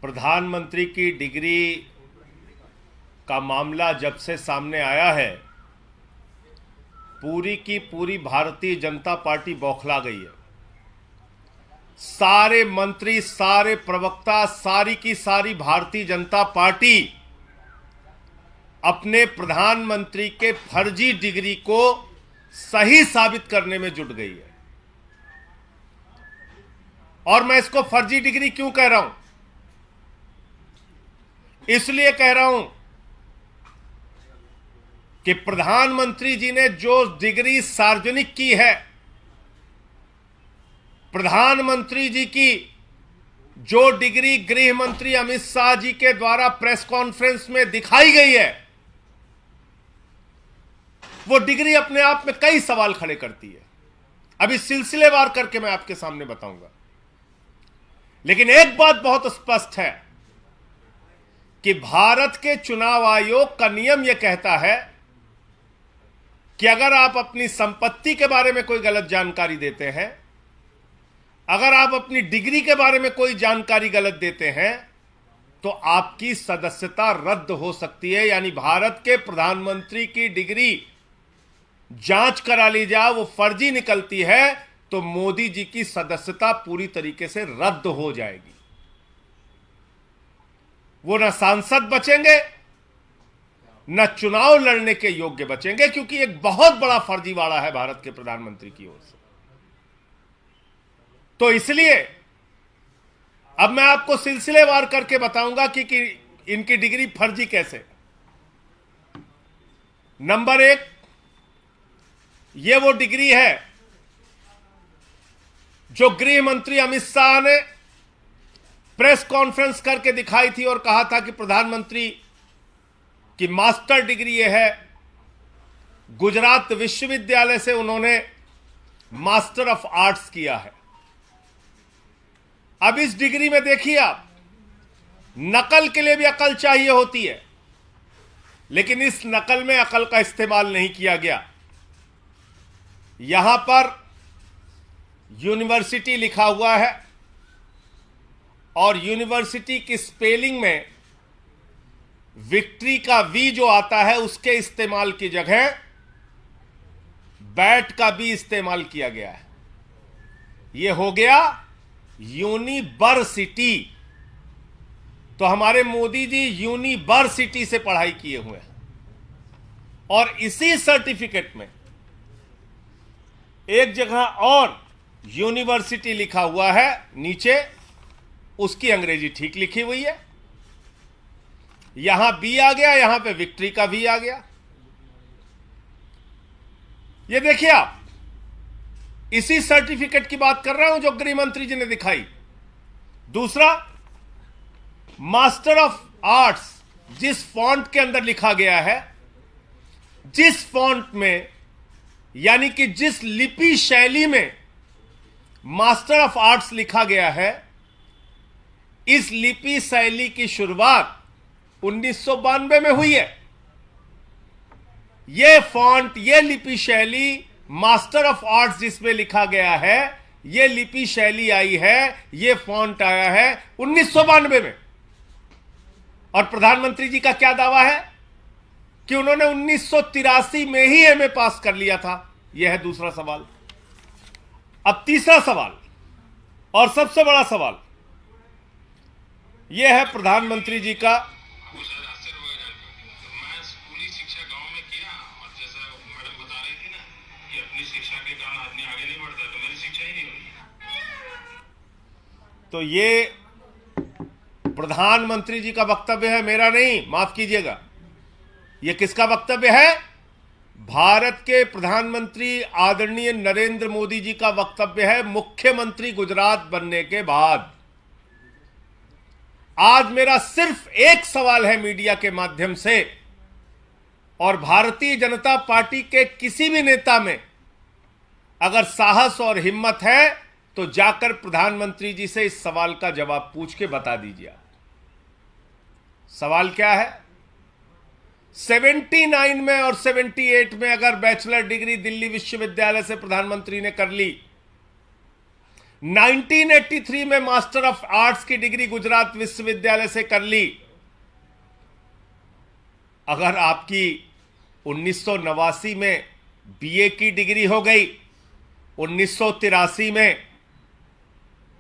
प्रधानमंत्री की डिग्री का मामला जब से सामने आया है, पूरी की पूरी भारतीय जनता पार्टी बौखला गई है। सारे मंत्री, सारे प्रवक्ता, सारी की सारी भारतीय जनता पार्टी अपने प्रधानमंत्री के फर्जी डिग्री को सही साबित करने में जुट गई है। और मैं इसको फर्जी डिग्री क्यों कह रहा हूं? इसलिए कह रहा हूं कि प्रधानमंत्री जी ने जो डिग्री सार्वजनिक की है, प्रधानमंत्री जी की जो डिग्री गृह मंत्री अमित शाह जी के द्वारा प्रेस कॉन्फ्रेंस में दिखाई गई है, वो डिग्री अपने आप में कई सवाल खड़े करती है। अभी सिलसिलेवार करके मैं आपके सामने बताऊंगा। लेकिन एक बात बहुत स्पष्ट है कि भारत के चुनाव आयोग का नियम यह कहता है कि अगर आप अपनी संपत्ति के बारे में कोई गलत जानकारी देते हैं, अगर आप अपनी डिग्री के बारे में कोई जानकारी गलत देते हैं, तो आपकी सदस्यता रद्द हो सकती है। यानी भारत के प्रधानमंत्री की डिग्री जांच करा ली जाए, वो फर्जी निकलती है, तो मोदी जी की सदस्यता पूरी तरीके से रद्द हो जाएगी। वो न सांसद बचेंगे, न चुनाव लड़ने के योग्य बचेंगे, क्योंकि एक बहुत बड़ा फर्जीवाड़ा है भारत के प्रधानमंत्री की ओर से। तो इसलिए अब मैं आपको सिलसिलेवार करके बताऊंगा कि इनकी डिग्री फर्जी कैसे। नंबर एक, ये वो डिग्री है जो गृह मंत्री अमित शाह ने प्रेस कॉन्फ्रेंस करके दिखाई थी और कहा था कि प्रधानमंत्री की मास्टर डिग्री ये है। गुजरात विश्वविद्यालय से उन्होंने मास्टर ऑफ आर्ट्स किया है। अब इस डिग्री में देखिए आप, नकल के लिए भी अकल चाहिए होती है, लेकिन इस नकल में अकल का इस्तेमाल नहीं किया गया। यहां पर यूनिवर्सिटी लिखा हुआ है और यूनिवर्सिटी की स्पेलिंग में विक्ट्री का वी जो आता है, उसके इस्तेमाल की जगह बैट का बी इस्तेमाल किया गया है। यह हो गया यूनिवर्सिटी। तो हमारे मोदी जी यूनिवर्सिटी से पढ़ाई किए हुए हैं और इसी सर्टिफिकेट में एक जगह और यूनिवर्सिटी लिखा हुआ है, नीचे उसकी अंग्रेजी ठीक लिखी हुई है। यहां बी आ गया, यहां पे विक्ट्री का भी आ गया। ये देखिए आप, इसी सर्टिफिकेट की बात कर रहा हूं जो गृह मंत्री जी ने दिखाई। दूसरा, मास्टर ऑफ आर्ट्स जिस फॉन्ट के अंदर लिखा गया है, जिस फॉन्ट में, यानी कि जिस लिपि शैली में मास्टर ऑफ आर्ट्स लिखा गया है, इस लिपि शैली की शुरुआत 1992 में हुई है। यह फॉन्ट, यह लिपि शैली, मास्टर ऑफ आर्ट्स जिसमें लिखा गया है, यह लिपि शैली आई है, यह फॉन्ट आया है 1992 में। और प्रधानमंत्री जी का क्या दावा है कि उन्होंने 1983 में ही एमए पास कर लिया था। यह है दूसरा सवाल। अब तीसरा सवाल और सबसे बड़ा सवाल यह है प्रधानमंत्री जी का। तो ये प्रधानमंत्री जी का वक्तव्य है, मेरा नहीं, माफ कीजिएगा। यह किसका वक्तव्य है? भारत के प्रधानमंत्री आदरणीय नरेंद्र मोदी जी का वक्तव्य है, मुख्यमंत्री गुजरात बनने के बाद। आज मेरा सिर्फ एक सवाल है मीडिया के माध्यम से, और भारतीय जनता पार्टी के किसी भी नेता में अगर साहस और हिम्मत है तो जाकर प्रधानमंत्री जी से इस सवाल का जवाब पूछ के बता दीजिए। सवाल क्या है? 79 में और 78 में अगर बैचलर डिग्री दिल्ली विश्वविद्यालय से प्रधानमंत्री ने कर ली, 1983 में मास्टर ऑफ आर्ट्स की डिग्री गुजरात विश्वविद्यालय से कर ली। अगर आपकी 1989 में बीए की डिग्री हो गई, 1983 में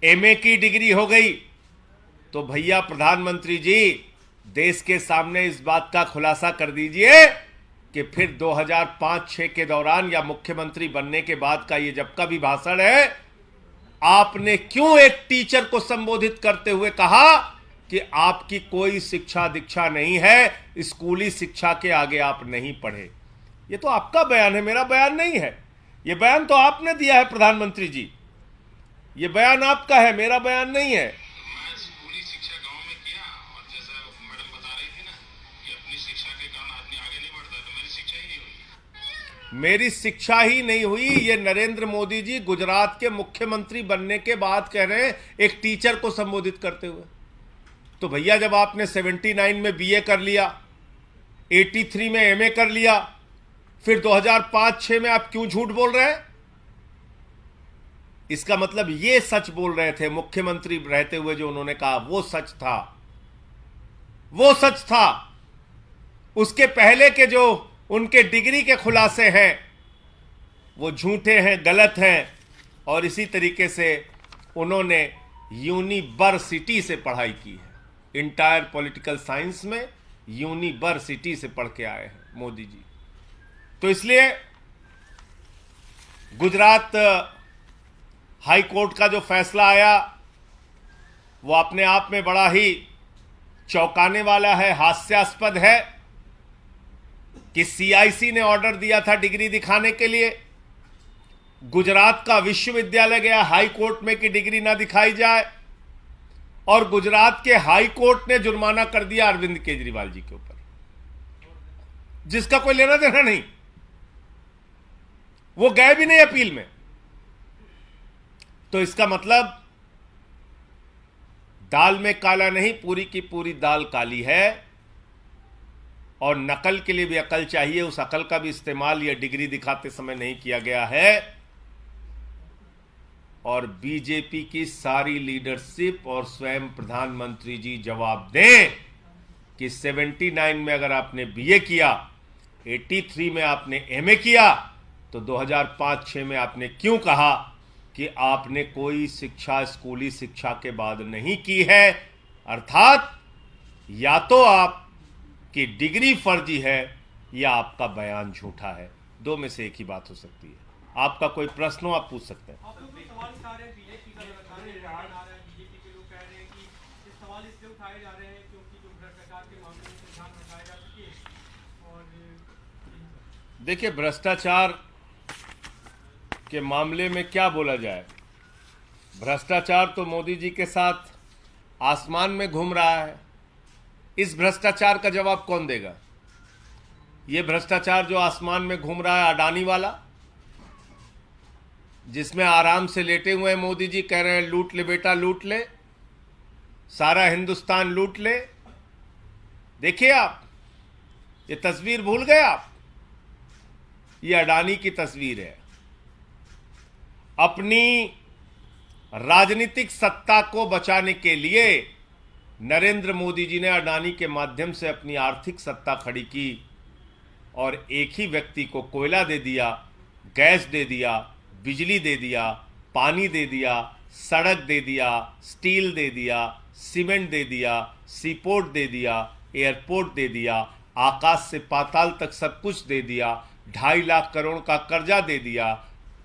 एमए की डिग्री हो गई, तो भैया प्रधानमंत्री जी देश के सामने इस बात का खुलासा कर दीजिए कि फिर 2005-6 के दौरान या मुख्यमंत्री बनने के बाद का ये जब का भी भाषण है, आपने क्यों एक टीचर को संबोधित करते हुए कहा कि आपकी कोई शिक्षा दीक्षा नहीं है, स्कूली शिक्षा के आगे आप नहीं पढ़े। ये तो आपका बयान है, मेरा बयान नहीं है। ये बयान तो आपने दिया है प्रधानमंत्री जी, ये बयान आपका है, मेरा बयान नहीं है। मैं स्कूली शिक्षा गांव में किया, और जैसा मैडम बता रही थी ना कि अपनी शिक्षा के कारण आदमी आगे नहीं बढ़ता, तो मेरी शिक्षा ही नहीं हुई। मेरी शिक्षा ही नहीं हुई, ये नरेंद्र मोदी जी गुजरात के मुख्यमंत्री बनने के बाद कह रहे हैं एक टीचर को संबोधित करते हुए। तो भैया जब आपने 79 में बीए कर लिया, 83 में एमए कर लिया, फिर 2005-6 में आप क्यों झूठ बोल रहे हैं? इसका मतलब ये सच बोल रहे थे मुख्यमंत्री रहते हुए, जो उन्होंने कहा वो सच था, वो सच था। उसके पहले के जो उनके डिग्री के खुलासे हैं वो झूठे हैं, गलत हैं। और इसी तरीके से उन्होंने यूनिवर्सिटी से पढ़ाई की है, इंटायर पॉलिटिकल साइंस में यूनिवर्सिटी से पढ़ के आए हैं मोदी जी। तो इसलिए गुजरात हाई कोर्ट का जो फैसला आया वो अपने आप में बड़ा ही चौंकाने वाला है, हास्यास्पद है कि सीआईसी ने ऑर्डर दिया था डिग्री दिखाने के लिए, गुजरात का विश्वविद्यालय गया हाई कोर्ट में कि डिग्री ना दिखाई जाए, और गुजरात के हाई कोर्ट ने जुर्माना कर दिया अरविंद केजरीवाल जी के ऊपर, जिसका कोई लेना देना नहीं। वो गए भी नहीं अपील में। तो इसका मतलब दाल में काला नहीं, पूरी की पूरी दाल काली है। और नकल के लिए भी अकल चाहिए, उस अकल का भी इस्तेमाल यह डिग्री दिखाते समय नहीं किया गया है। और बीजेपी की सारी लीडरशिप और स्वयं प्रधानमंत्री जी जवाब दें कि 79 में अगर आपने बीए किया, 83 में आपने एमए किया, तो 2005-6 में आपने क्यों कहा कि आपने कोई शिक्षा स्कूली शिक्षा के बाद नहीं की है? अर्थात या तो आपकी डिग्री फर्जी है या आपका बयान झूठा है। दो में से एक ही बात हो सकती है। आपका कोई प्रश्न हो आप पूछ सकते हैं। आप लोग तो सवाल उठा रहे हैं बीजेपी का, लगातार इल्जाम आ रहा है, बीजेपी के लोग कह रहे हैं कि ये सवाल इसलिए उठाए जा रहे हैं क्योंकि जो भ्रष्टाचार के मामले में ध्यान रखाया जा सके। और देखिए, भ्रष्टाचार के मामले में क्या बोला जाए? भ्रष्टाचार तो मोदी जी के साथ आसमान में घूम रहा है। इस भ्रष्टाचार का जवाब कौन देगा? यह भ्रष्टाचार जो आसमान में घूम रहा है अडानी वाला, जिसमें आराम से लेटे हुए हैं मोदी जी, कह रहे हैं लूट ले बेटा लूट ले, सारा हिंदुस्तान लूट ले। देखिए आप, ये तस्वीर भूल गए आप? ये अडानी की तस्वीर है। अपनी राजनीतिक सत्ता को बचाने के लिए नरेंद्र मोदी जी ने अडानी के माध्यम से अपनी आर्थिक सत्ता खड़ी की और एक ही व्यक्ति को कोयला दे दिया, गैस दे दिया, बिजली दे दिया, पानी दे दिया, सड़क दे दिया, स्टील दे दिया, सीमेंट दे दिया, सीपोर्ट दे दिया, एयरपोर्ट दे दिया, आकाश से पाताल तक सब कुछ दे दिया, 2.5 लाख करोड़ का कर्जा दे दिया,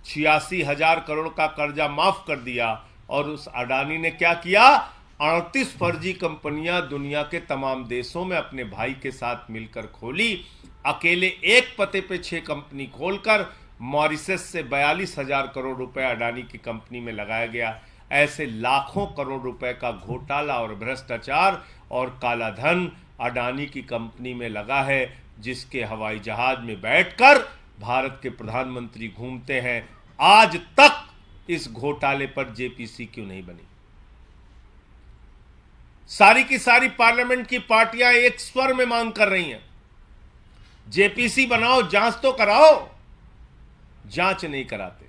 86,000 करोड़ का कर्जा माफ कर दिया। और उस अडानी ने क्या किया? 38 फर्जी कंपनियां दुनिया के तमाम देशों में अपने भाई के साथ मिलकर खोली। अकेले एक पते पे 6 कंपनी खोलकर मॉरिशस से 42,000 करोड़ रुपए अडानी की कंपनी में लगाया गया। ऐसे लाखों करोड़ रुपए का घोटाला और भ्रष्टाचार और काला धन अडानी की कंपनी में लगा है, जिसके हवाई जहाज में बैठकर भारत के प्रधानमंत्री घूमते हैं। आज तक इस घोटाले पर जेपीसी क्यों नहीं बनी? सारी की सारी पार्लियामेंट की पार्टियां एक स्वर में मांग कर रही हैं, जेपीसी बनाओ, जांच तो कराओ। जांच नहीं कराते।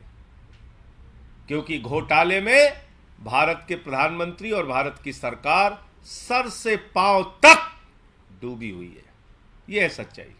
क्योंकि घोटाले में भारत के प्रधानमंत्री और भारत की सरकार सर से पांव तक डूबी हुई है। यह है सच्चाई।